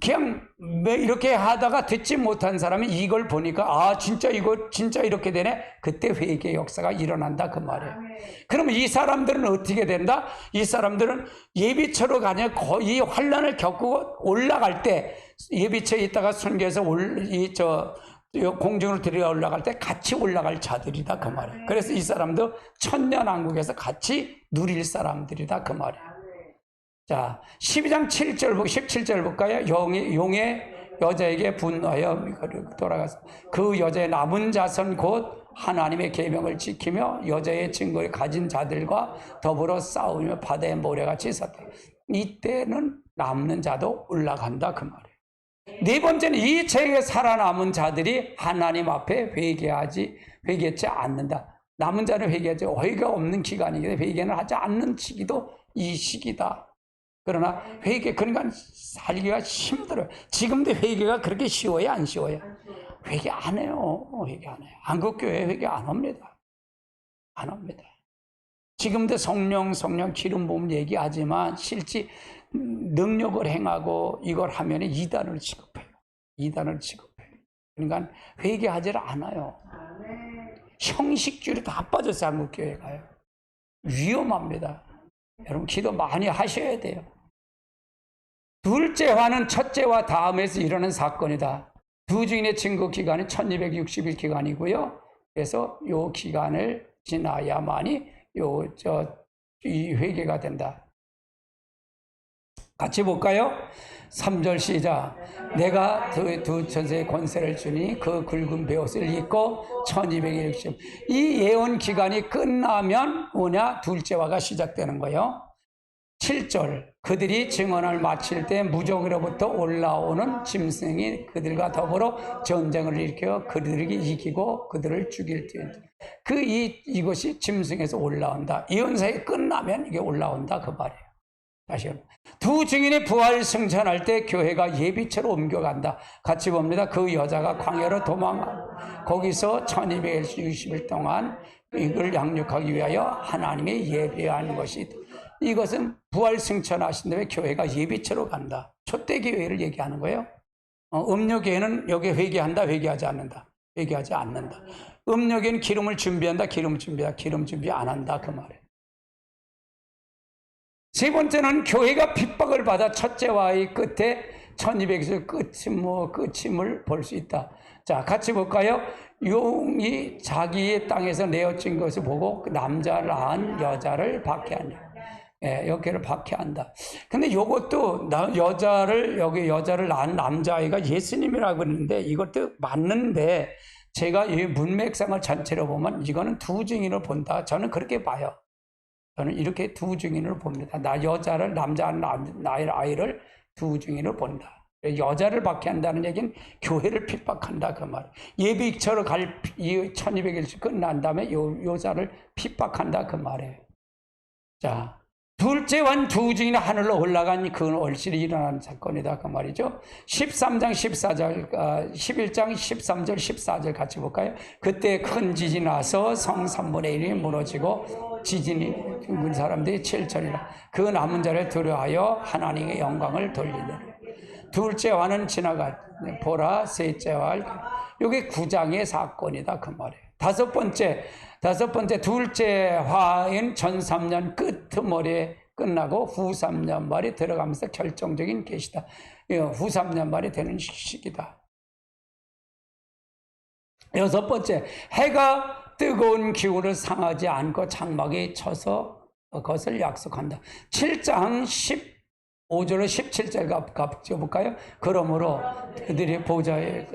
그냥 이렇게 하다가 듣지 못한 사람이 이걸 보니까 아 진짜 이거 진짜 이렇게 되네. 그때 회개의 역사가 일어난다 그 말이에요. 그러면 이 사람들은 어떻게 된다? 이 사람들은 예비처로 가냐 이 환난을 겪고 올라갈 때 예비처에 있다가 순교해서 공중으로 들여 올라갈 때 같이 올라갈 자들이다 그 말이에요. 그래서 이 사람도 천년왕국에서 같이 누릴 사람들이다 그 말이에요. 자, 12장 7절, 17절 볼까요? 용의 여자에게 분노하여 돌아가서 그 여자의 남은 자손 곧 하나님의 계명을 지키며 여자의 증거를 가진 자들과 더불어 싸우며 바다의 모래같이 섰다. 이때는 남는 자도 올라간다 그 말이에요. 네 번째는 이 책에 살아남은 자들이 하나님 앞에 회개하지 않는다. 남은 자는 회개하지 회개가 없는 기간이기 때문에 회개는 하지 않는 시기도 이 시기다. 그러나 그러니까 살기가 힘들어요. 지금도 회개가 그렇게 쉬워요? 안 쉬워요? 회개 안 해요. 회개 안 해요. 한국교회 회개 안 합니다. 안 합니다. 지금도 성령 기름 부음 얘기하지만 실제 능력을 행하고 이걸 하면 이단을 취급해요. 이단을 취급해요. 그러니까 회개하지를 않아요. 형식주의로 다 빠졌어요. 한국교회가요. 위험합니다. 여러분 기도 많이 하셔야 돼요. 둘째 화는 첫째와 다음에서 일어난 사건이다. 두 주인의 증거 기간은 1260일 기간이고요. 그래서 이 기간을 지나야만이 이 회개가 된다. 같이 볼까요? 3절 시작. 내가 두 천사의 권세를 주니 그 굵은 베옷을 입고 1260. 이 예언 기간이 끝나면 뭐냐? 둘째화가 시작되는 거예요. 7절. 그들이 증언을 마칠 때 무적으로부터 올라오는 짐승이 그들과 더불어 전쟁을 일으켜 그들에게 이기고 그들을 죽일 때 이것이 짐승에서 올라온다. 예언사에 끝나면 이게 올라온다 그 말이에요. 다시 한번. 두 증인이 부활 승천할 때 교회가 예비처로 옮겨간다. 같이 봅니다. 그 여자가 광야로 도망하고 거기서 1260일 동안 이걸 양육하기 위하여 하나님의 예배한 것이 이것은 부활 승천하신 다음에 교회가 예비처로 간다. 초대 교회를 얘기하는 거예요. 음료교회는 여기 회개한다, 회개하지 않는다. 회개하지 않는다. 음료교회는 기름을 준비한다, 기름 준비 안 한다 그 말이에요. 세 번째는 교회가 핍박을 받아 첫째와의 끝에 1200에서 끝임을 볼 수 있다. 자, 같이 볼까요? 용이 자기의 땅에서 내어진 것을 보고 남자를 낳은 여자를 박해하냐. 예, 여기를 박해한다. 근데 요것도 여자를 낳은 남자아이가 예수님이라고 그러는데 이것도 맞는데 제가 이 문맥상을 전체로 보면 이거는 두 증인을 본다. 저는 그렇게 봐요. 저는 이렇게 두 증인을 봅니다. 나의 아이를 두 증인을 본다. 여자를 박해한다는 얘기는 교회를 핍박한다 그 말. 예비처로 갈 1200일씩 끝난 다음에 여자를 핍박한다 그 말이에요. 자, 둘째 완 두 증인이 하늘로 올라간 그 얼실이 일어난 사건이다 그 말이죠. 13장 14절 11장 13절 14절 같이 볼까요? 그때 큰 지진이 나서 성 3분의 1이 무너지고 지진이 죽은 사람들이 7천이라 그 남은 자를 두려워하여 하나님의 영광을 돌리더라. 둘째 화는 지나가 보라 셋째 화 이게 9장의 사건이다 그 말이에요. 다섯 번째 둘째 화인 전 3년 끄트머리에 끝나고 후 3년 말이 들어가면서 결정적인 계시다. 후 3년 말이 되는 시기다. 여섯 번째, 해가 뜨거운 기운을 상하지 않고 장막에 쳐서 그것을 약속한다. 7장 15절로 17절 가볼까요? 그러므로 그들이 보좌에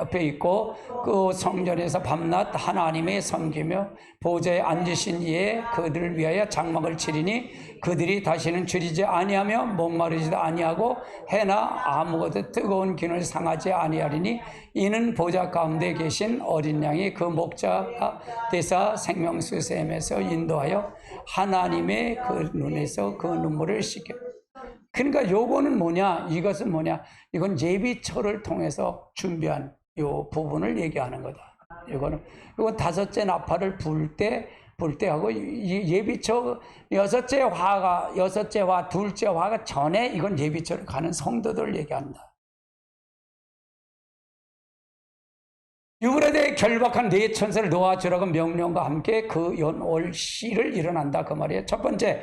앞에 있고 그 성전에서 밤낮 하나님의 섬기며 보좌에 앉으신 이에 그들을 위하여 장막을 치리니 그들이 다시는 줄이지 아니하며 목마르지도 아니하고 해나 아무것도 뜨거운 기운을 상하지 아니하리니 이는 보좌 가운데 계신 어린 양이 그 목자가 되사 생명수 샘에서 인도하여 하나님의 그 눈에서 그 눈물을 씻겨. 그러니까 요거는 뭐냐? 이것은 뭐냐? 이건 예비처를 통해서 준비한 요 부분을 얘기하는 거다. 이건 다섯째 나팔을 불 때 하고, 예비처 여섯째 화, 둘째 화가 전에 이건 예비처를 가는 성도들을 얘기한다. 유브라데에 결박한 네 천사를 놓아주라고 명령과 함께 그 연월시를 일어난다 그 말이에요. 첫 번째,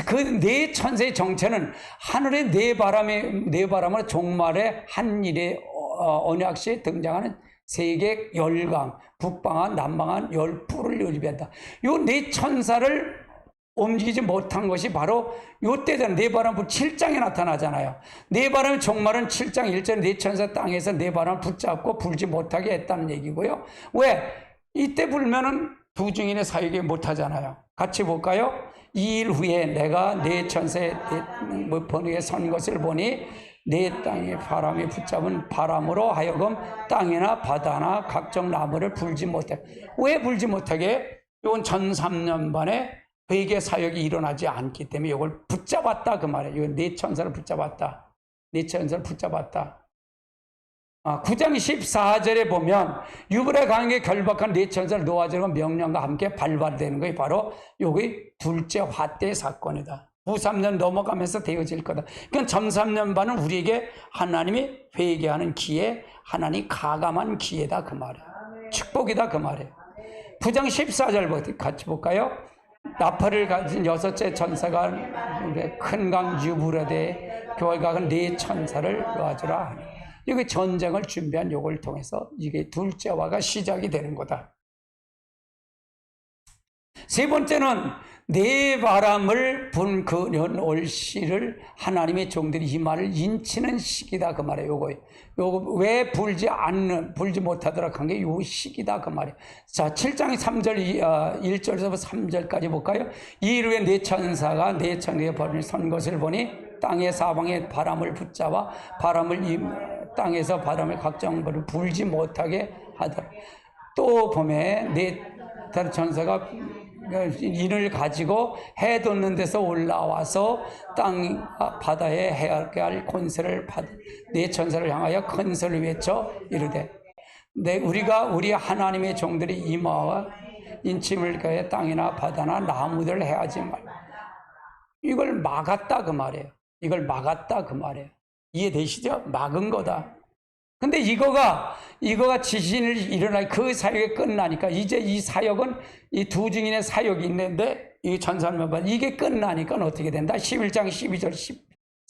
그 네 천사의 정체는 하늘의 네 바람으로 종말의 한 일의 언약시에 등장하는 세계 열강, 북방한 남방한 열풀을 의미한다. 요 네 천사를 움직이지 못한 것이 바로 요때잖아요. 네 바람 불 7장에 나타나잖아요. 네 바람의 종말은 7장 1절 네 천사 땅에서 네 바람을 붙잡고 불지 못하게 했다는 얘기고요. 왜? 이때 불면은 두 증인의 사역이 못하잖아요. 같이 볼까요? 2일 후에 내가 네 천사의 번호에 선 것을 보니 네 땅에 바람이 붙잡은 바람으로 하여금 땅이나 바다나 각종 나무를 불지 못하게. 왜 불지 못하게? 이건 전 3년 반에 회개 사역이 일어나지 않기 때문에 이걸 붙잡았다 그 말이에요. 이건 네 천사를 붙잡았다. 네 천사를 붙잡았다. 9장 14절에 보면 유브라 강에 결박한 네 천사를 놓아주는 명령과 함께 발발되는 것이 바로 여기 둘째 화 때 사건이다. 후 3년 넘어가면서 되어질 거다. 그러니까 전 3년 반은 우리에게 하나님이 회개하는 기회, 하나님 가감한 기회다 그 말이에요. 축복이다 그 말이에요. 9장 14절 같이 볼까요? 나팔을 가진 여섯째 천사가 큰 강 유브라데 교회가 네 천사를 놓아주라. 이게 전쟁을 준비한 요걸 통해서 이게 둘째 화가 시작이 되는 거다. 세 번째는 네 바람을 분 그 연월시를 하나님의 종들이 이 말을 인치는 시기다 그 말이에요. 요거 왜 불지 못하도록 한 게 요 시기다 그 말이에요. 자, 7장 3절 1절에서 3절까지 볼까요? 이일 후에 네 천사가 네 천사의 벌을 선 것을 보니 땅의 사방에 바람을 붙잡아 땅에서 바람을 각종 벌을 불지 못하게 하더라. 또 보면 네 천사가 인을 가지고 해 돋는 데서 올라와서 땅 바다에 해하게 할 권세를 받은 네 천사를 향하여 큰 소리를 외쳐 이르되 우리 하나님의 종들이 임하와 인침을 가해 땅이나 바다나 나무들을 해하지 말라. 이걸 막았다 그 말이에요. 이걸 막았다 그 말이에요. 이해되시죠? 막은 거다. 근데 이거가 지진을 일어나 그 사역이 끝나니까 이제 이 사역은 이 두 증인의 사역이 있는데 이 전산만 이게 끝나니까 어떻게 된다? 11장 12절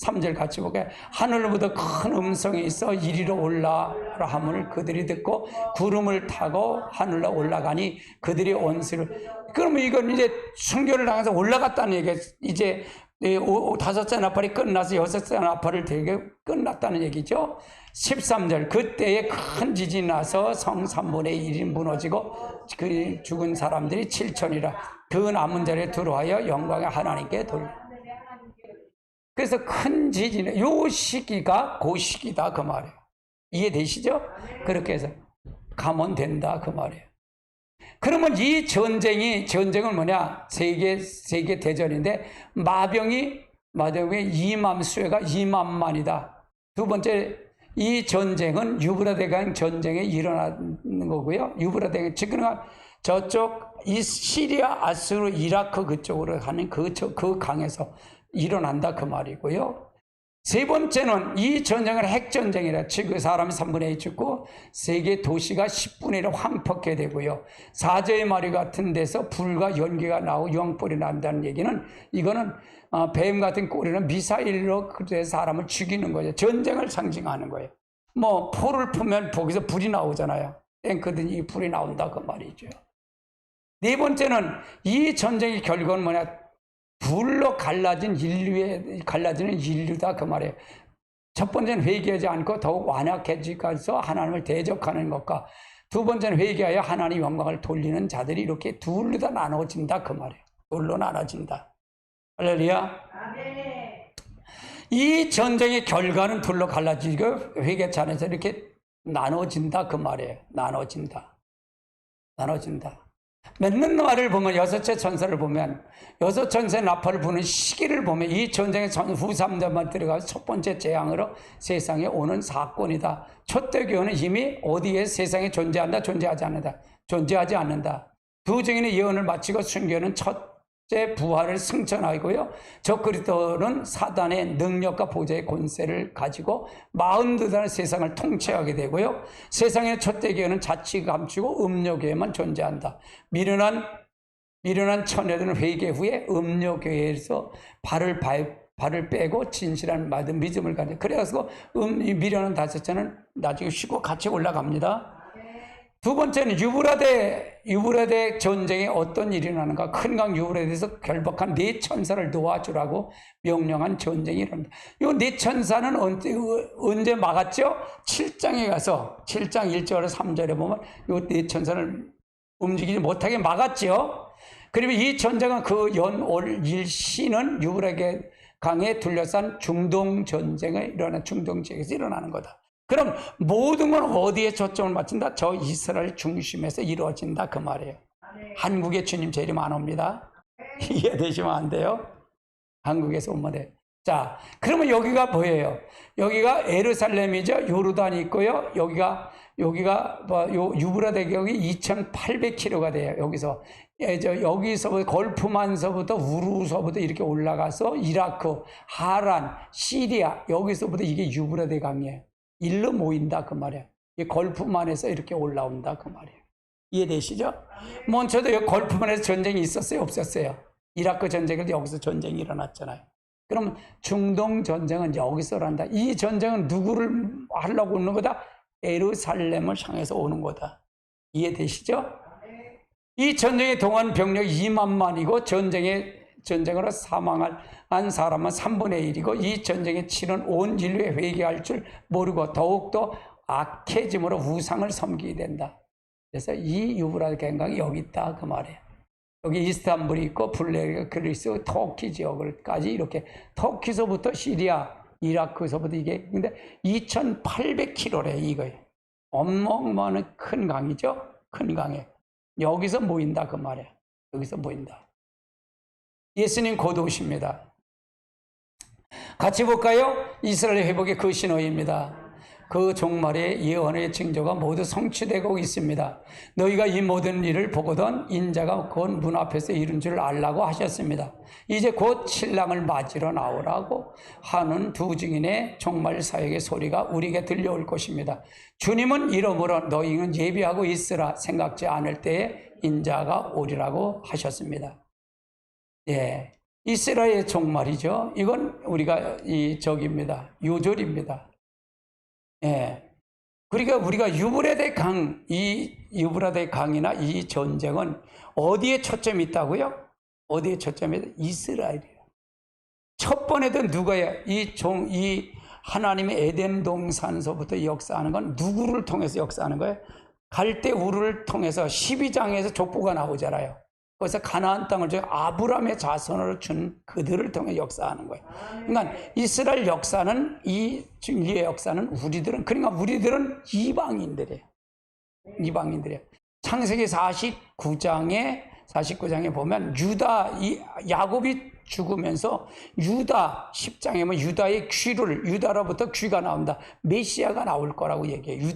13절 같이 볼게요. 하늘로부터 큰 음성이 있어 이리로 올라라 함을 그들이 듣고 구름을 타고 하늘로 올라가니 그들이 온수를. 그러면 이건 이제 순교를 당해서 올라갔다는 얘기예요. 이제 다섯째 나팔이 끝나서 여섯째 나팔을 되게 끝났다는 얘기죠. 13절 그때에 큰 지진이 나서 성 3분의 1이 무너지고 그 죽은 사람들이 7천이라 그 남은 자리에 들어와여 영광의 하나님께 돌려. 그래서 큰 지진이 요 시기가 그 시기다 그 말이에요. 이해되시죠? 그렇게 해서 가면 된다 그 말이에요. 그러면 이 전쟁은 뭐냐? 세계 대전인데 마병의 2만 수혜가 2만만이다. 두 번째 이 전쟁은 유브라데강 전쟁에 일어나는 거고요. 유브라데강 지금 저쪽 이 시리아, 아수르, 이라크 그쪽으로 가는 그 강에서 일어난다 그 말이고요. 세 번째는 이 전쟁은 핵전쟁이라 즉 사람이 3분의 1 죽고 세계 도시가 10분의 1 황폐하게 되고요. 사자의 마리 같은 데서 불과 연기가 나오고 영불이 난다는 얘기는 이거는 뱀 같은 꼬리는 미사일로 그래서 사람을 죽이는 거죠. 전쟁을 상징하는 거예요. 뭐 포를 푸면 거기서 불이 나오잖아요. 탱크든지 불이 나온다 그 말이죠. 네 번째는 이 전쟁의 결과는 뭐냐? 불로 갈라지는 인류다 그 말이에요. 첫 번째는 회개하지 않고 더욱 완악해지면서 하나님을 대적하는 것과 두 번째는 회개하여 하나님 영광을 돌리는 자들이 이렇게 둘로 다 나눠진다 그 말이에요. 둘로 나눠진다. 할렐루야. 이 전쟁의 결과는 둘로 갈라지고 회개치 않아서 이렇게 나눠진다 그 말이에요. 나눠진다. 맺는 말을 보면 여섯째 천사를 보면 여섯 천사의 나팔을 부는 시기를 보면 이 전쟁의 후 3년만 들어가서 첫 번째 재앙으로 세상에 오는 사건이다. 초대교회는 이미 어디에 세상에 존재한다, 존재하지 않는다. 존재하지 않는다. 두 증인의 예언을 마치고 순교는 첫째 부활을 승천하고요. 저 그리스도는 사단의 능력과 보좌의 권세를 가지고 42단의 세상을 통치하게 되고요. 세상의 첫째 교회는 자치 감추고 음료교회만 존재한다. 미련한 처녀들은 회개 후에 음료교회에서 발을 빼고 진실한 믿음을 가져. 그래서 이 미련한 다섯째는 나중에 쉬고 같이 올라갑니다. 두 번째는 유브라데 전쟁에 어떤 일이 일어나는가? 큰 강 유브라데에서 결박한 네 천사를 놓아주라고 명령한 전쟁이 일어납니다. 이 네 천사는 언제 막았죠? 7장에 가서 7장 1절에서 3절에 보면 이 네 천사를 움직이지 못하게 막았죠. 그리고 이 전쟁은 그 연올 일시는 유브라데 강에 둘러싼 중동 전쟁에 일어난 중동 지역에서 일어나는 거다. 그럼 모든 건 어디에 초점을 맞춘다? 저 이스라엘 중심에서 이루어진다 그 말이에요. 한국에 주님 재림 안 옵니다. 이해되시면 안 돼요. 한국에서 오면 돼요. 자, 그러면 여기가 뭐예요? 여기가 예루살렘이죠. 요르단이 있고요. 여기가 요 유브라데 격이 2,800km가 돼요. 여기서부터 걸프만서부터 우루서부터 이렇게 올라가서 이라크, 하란, 시리아 여기서부터 이게 유브라데 강이에요. 일로 모인다 그 말이에요. 이 걸프만에서 이렇게 올라온다 그 말이에요. 이해되시죠? 먼저도 여기 걸프만에서 전쟁이 있었어요, 없었어요? 이라크 전쟁에도 여기서 전쟁이 일어났잖아요. 그럼 중동 전쟁은 여기서 일어난다. 이 전쟁은 누구를 하려고 오는 거다? 예루살렘을 향해서 오는 거다. 이해되시죠? 이 전쟁에 동원 병력이 2만만이고 전쟁으로 사망한 사람은 3분의 1이고 이 전쟁에 치른 온 인류에 회개할 줄 모르고 더욱더 악해짐으로 우상을 섬기게 된다. 그래서 이 유브라데 강이 여기 있다 그 말이에요. 여기 이스탄불이 있고 블레리아, 그리스, 터키 지역을까지 이렇게 터키서부터 시리아, 이라크서부터 이게 근데 2,800km래 이거예요. 어마어마한 큰 강이죠. 큰 강에 여기서 모인다 그 말이에요. 여기서 모인다. 예수님 곧 오십니다. 같이 볼까요? 이스라엘 회복의 그 신호입니다. 그 종말의 예언의 징조가 모두 성취되고 있습니다. 너희가 이 모든 일을 보거든 인자가 곧 문 앞에서 이룬 줄 알라고 하셨습니다. 이제 곧 신랑을 맞으러 나오라고 하는 두 증인의 종말 사역의 소리가 우리에게 들려올 것입니다. 주님은 이러므로 너희는 예비하고 있으라 생각지 않을 때에 인자가 오리라고 하셨습니다. 예, 이스라엘의 종말이죠. 이건 우리가 저기입니다. 요절입니다. 예. 그러니까 우리가 유브라데 강이나 이 전쟁은 어디에 초점이 있다고요? 어디에 초점이 있다? 이스라엘이에요. 첫 번에도 누가요? 이 하나님의 에덴 동산서부터 역사하는 건 누구를 통해서 역사하는 거예요? 갈대 우르를 통해서 12장에서 족보가 나오잖아요. 그래서 가나안 땅을 줘 아브라함의 자손으로 준 그들을 통해 역사하는 거예요. 그러니까 이스라엘 역사는 인류의 역사는 그러니까 우리들은 이방인들이에요. 창세기 49장에 보면 야곱이 죽으면서 유다 10장에 보면 유다로부터 귀가 나온다. 메시아가 나올 거라고 얘기해요.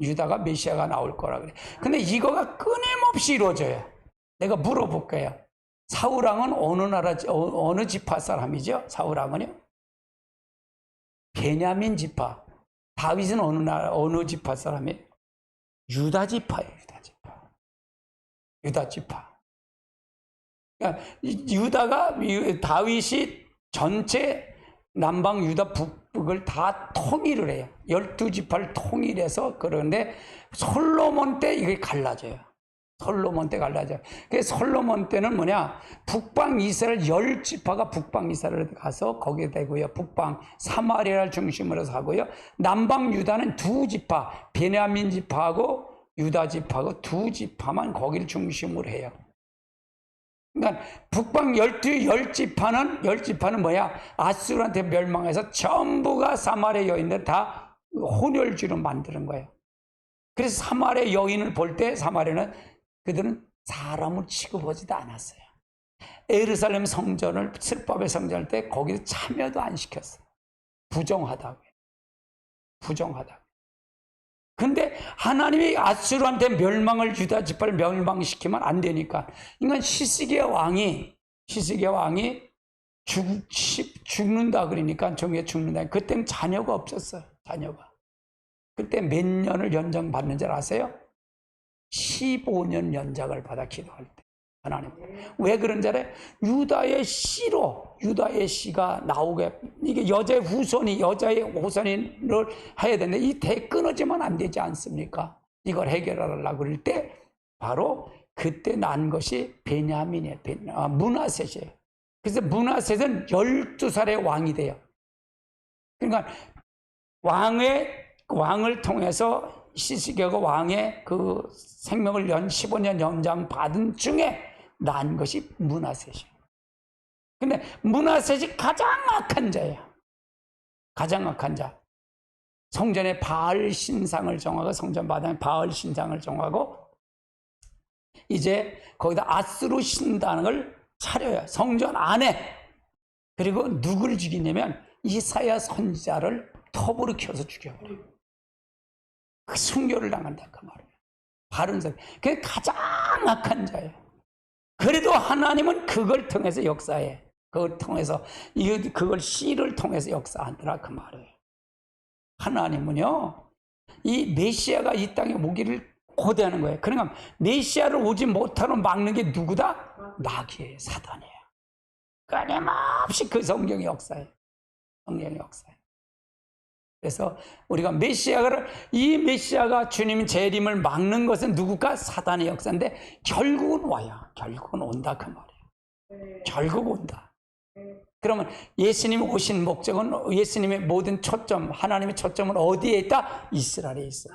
유다가 메시아가 나올 거라 그래. 근데 이거가 끊임없이 이루어져요. 내가 물어볼게요. 사울왕은 어느 지파 사람이죠? 사울왕은요? 베냐민 지파. 다윗은 어느 지파 사람이에요? 유다 지파예요. 유다 지파. 그러니까 다윗이 전체 남방 유다 북북을 다 통일을 해요. 12지파를 통일해서 그런데 솔로몬 때 이게 갈라져요. 그래서 솔로몬 때는 북방 이스라엘 10지파가 북방 이스라엘에 가서 거기에 되고요. 북방 사마리아를 중심으로 하고요. 남방 유다는 2지파, 베냐민 지파하고 유다 지파하고 2지파만 거기를 중심으로 해요. 그러니까 북방 10지파는 아수르한테 멸망해서 전부가 사마리아 여인들 다 혼혈주로 만드는 거예요. 그래서 사마리아 여인을 볼 때 그들은 사람을 취급하지도 않았어요. 예루살렘 성전을 율법의 성전할 때 거기서 참여도 안 시켰어요. 부정하다고. 근데 하나님이 아수르한테 멸망을, 유다 지파를 멸망시키면 안 되니까, 그러니까 시스기야 왕이 죽는다 그러니까, 종에 죽는다. 그때는 자녀가 없었어요. 자녀가. 그때 몇 년을 연장 받는 줄 아세요? 15년 연장을 받아, 기도할 때. 하나님. 왜 그런 줄 알아요? 유다의 씨가 나오게, 이게 여자의 후손이, 여자의 후손을 해야 되는데, 이 대 끊어지면 안 되지 않습니까? 이걸 해결하려고 그럴 때, 바로 그때 난 것이 베냐민이에요. 므낫셋이에요. 그래서 므낫셋은 12살의 왕이 돼요. 그러니까 왕을 통해서 시스기야가 왕의 그 생명을 15년 연장 받은 중에 난 것이 므낫셋이에요. 근데 므낫셋이 가장 악한 자예요. 가장 악한 자. 성전에 바알 신상을 정하고, 성전 마당에 바알 신상을 정하고, 이제 거기다 아스루 신당을 차려요. 성전 안에. 그리고 누구를 죽이냐면 이사야 선지자를 톱으로 켜서 죽여버려요. 그 순교를 당한다 그 말이에요. 바른 사. 그게 가장 악한 자예요. 그래도 하나님은 그걸 통해서 역사해. 그걸 통해서, 그걸 씨를 통해서 역사하더라 그 말이에요. 하나님은요, 이 메시아가 이 땅에 오기를 고대하는 거예요. 그러니까 메시아를 오지 못하는 막는 게 누구다? 마귀예요. 사단이에요. 끊임없이 그 성경의 역사예요. 성경의 역사예요. 그래서 우리가 이 메시아가 주님 재림을 막는 것은 누구가? 사단의 역사인데, 결국은 와요. 결국은 온다 그 말이에요. 결국 온다. 그러면 예수님이 오신 목적은, 예수님의 모든 초점, 하나님의 초점은 어디에 있다? 이스라엘에 있어요.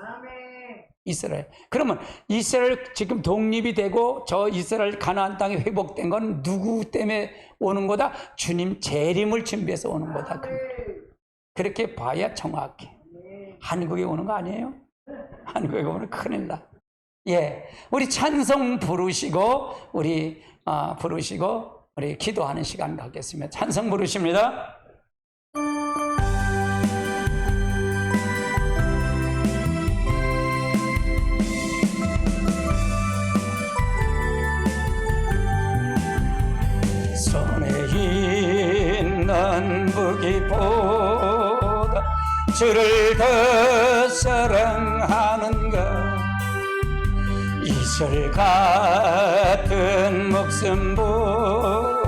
이스라엘. 그러면 이스라엘 지금 독립이 되고 저 이스라엘 가나안 땅이 회복된 건 누구 때문에 오는 거다? 주님 재림을 준비해서 오는 거다. 그렇게 봐야 정확해. 한국에 오는 거 아니에요? 한국에 오면 큰일 나. 예, 우리 찬송 부르시고 우리 기도하는 시간 갖겠습니다. 찬송 부르십니다. 손에 있는 무기보다 주를 더 사랑하는가. 이슬 같은 목숨보다